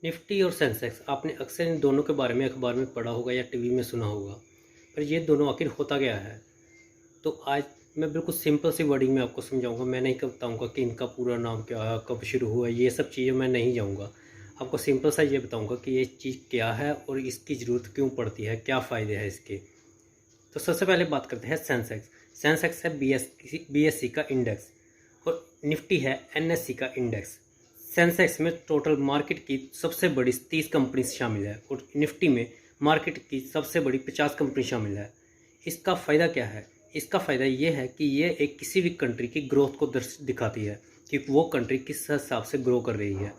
Nifty और Sensex आपने अक्सर इन दोनों के बारे में अखबार में पढ़ा होगा या टीवी में सुना होगा, पर ये दोनों आखिर होता क्या है। तो आज मैं बिल्कुल सिंपल सी वर्डिंग में आपको समझाऊंगा। मैं नहीं बताऊंगा कि इनका पूरा नाम क्या है, कब शुरू हुआ, ये सब चीज़ें मैं नहीं जाऊंगा। आपको सिंपल सा ये बताऊंगा कि ये चीज़ क्या है और इसकी ज़रूरत क्यों पड़ती है, क्या फ़ायदे हैं इसके। तो सबसे पहले बात करते हैं सेंसेक्स। सेंसेक्स है बीएससी का इंडेक्स और निफ्टी है एनएससी का इंडेक्स। सेंसेक्स में टोटल मार्केट की सबसे बड़ी 30 कंपनी शामिल है और निफ्टी में मार्केट की सबसे बड़ी 50 कंपनी शामिल है। इसका फ़ायदा क्या है? इसका फ़ायदा ये है कि ये एक किसी भी कंट्री की ग्रोथ को दिखाती है कि वो कंट्री किस हिसाब से ग्रो कर रही है।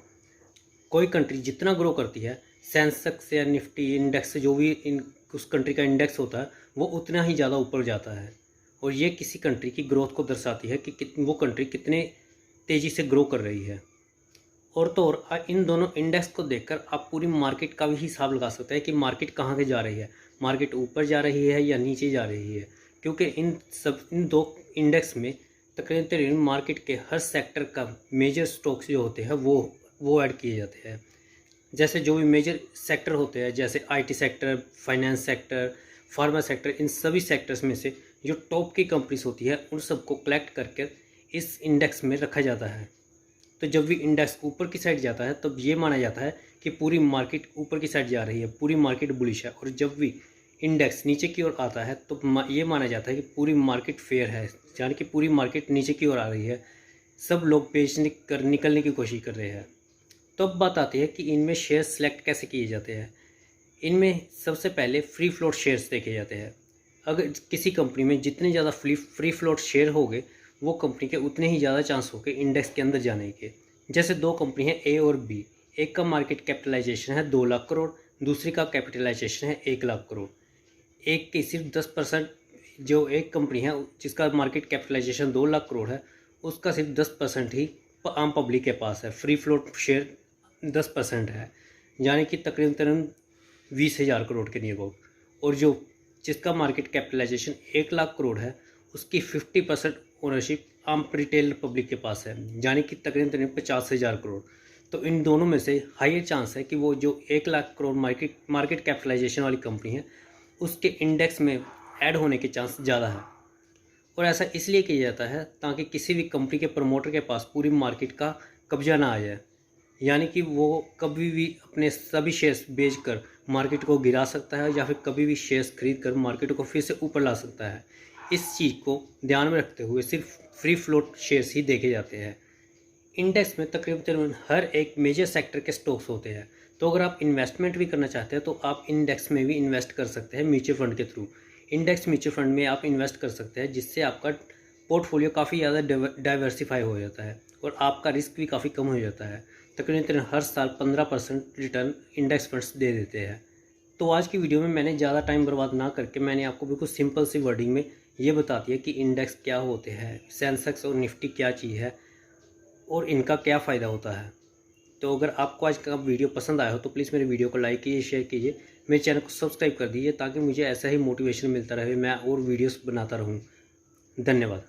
कोई कंट्री जितना ग्रो करती है, सेंसेक्स या निफ्टी इंडेक्स जो भी उस कंट्री का इंडेक्स होता है वो उतना ही ज़्यादा ऊपर जाता है। और ये किसी कंट्री की ग्रोथ को दर्शाती है कि वो कंट्री कितने तेज़ी से ग्रो कर रही है। और तो और इन दोनों इंडेक्स को देखकर आप पूरी मार्केट का भी हिसाब लगा सकते हैं कि मार्केट कहाँ से जा रही है, मार्केट ऊपर जा रही है या नीचे जा रही है। क्योंकि इन दो इंडेक्स में तकरीबन मार्केट के हर सेक्टर का मेजर स्टॉक्स जो होते हैं वो ऐड किए जाते हैं। जैसे जो भी मेजर सेक्टर होते हैं, जैसे IT sector, finance sector, pharma sector, इन सभी सेक्टर्स में से जो टॉप की कंपनीज होती है उन सबको कलेक्ट करके इस इंडेक्स में रखा जाता है। तो जब भी इंडेक्स ऊपर की साइड जाता है तब ये माना जाता है कि पूरी मार्केट ऊपर की साइड जा रही है, पूरी मार्केट बुलिश है। और जब भी इंडेक्स नीचे की ओर आता है तो ये माना जाता है कि पूरी मार्केट फेयर है, यानी कि पूरी मार्केट नीचे की ओर आ रही है, सब लोग निकलने की कोशिश कर रहे हैं। तो अब बात आती है कि इनमें शेयर सेलेक्ट कैसे किए जाते हैं। इनमें सबसे पहले फ्री फ्लोट शेयर्स देखे जाते हैं। अगर किसी कंपनी में जितने ज़्यादा फ्री फ्लोट शेयर होंगे वो कंपनी के उतने ही ज़्यादा चांस होंगे इंडेक्स के अंदर जाने के। जैसे दो कंपनी हैं ए और बी, एक का मार्केट कैपिटलाइजेशन है 2 लाख करोड़, दूसरी का कैपिटलाइजेशन है 1 लाख करोड़। एक की सिर्फ 10%, जो एक कंपनी है जिसका मार्केट कैपिटलाइजेशन 2 लाख करोड़ है उसका सिर्फ 10% ही आम पब्लिक के पास है। फ्री फ्लोट शेयर 10% है, यानी कि तकरीबन 20,000 करोड़ के नियर अबाउट। और जो जिसका मार्केट कैपिटलाइजेशन 1 लाख करोड़ है उसकी 50% ओनरशिप आम रिटेल पब्लिक के पास है, यानी कि तकरीबन 50,000 करोड़। तो इन दोनों में से हायर चांस है कि वो जो 1 लाख करोड़ मार्केट कैपिटलाइजेशन वाली कंपनी है उसके इंडेक्स में ऐड होने के चांस ज़्यादा है। और ऐसा इसलिए किया जाता है ताकि किसी भी कंपनी के प्रमोटर के पास पूरी मार्केट का कब्जा ना आ जाए, यानी कि वो कभी भी अपने सभी शेयर्स बेचकर मार्केट को गिरा सकता है या फिर कभी भी शेयर्स खरीद कर मार्केट को फिर से ऊपर ला सकता है। इस चीज़ को ध्यान में रखते हुए सिर्फ फ्री फ्लोट शेयर्स ही देखे जाते हैं। इंडेक्स में तकरीबन हर एक मेजर सेक्टर के स्टॉक्स होते हैं। तो अगर आप इन्वेस्टमेंट भी करना चाहते हैं तो आप इंडेक्स में भी इन्वेस्ट कर सकते हैं म्यूचुअल फंड के थ्रू। इंडेक्स म्यूचुअल फंड में आप इन्वेस्ट कर सकते हैं जिससे आपका पोर्टफोलियो काफ़ी ज़्यादा डाइवर्सिफाई हो जाता है और आपका रिस्क भी काफ़ी कम हो जाता है। तकरीबन हर साल 15% रिटर्न इंडेक्स फंड्स दे देते हैं। तो आज की वीडियो में मैंने ज़्यादा टाइम बर्बाद ना करके मैंने आपको बिल्कुल सिंपल सी वर्डिंग में ये बता दिया कि इंडेक्स क्या होते हैं, सेंसेक्स और निफ्टी क्या चीज़ है और इनका क्या फ़ायदा होता है। तो अगर आपको आज का वीडियो पसंद आया हो तो प्लीज़ मेरे वीडियो को लाइक कीजिए, शेयर कीजिए, मेरे चैनल को सब्सक्राइब कर दीजिए ताकि मुझे ऐसा ही मोटिवेशन मिलता रहे, मैं और वीडियोस बनाता रहूं। धन्यवाद।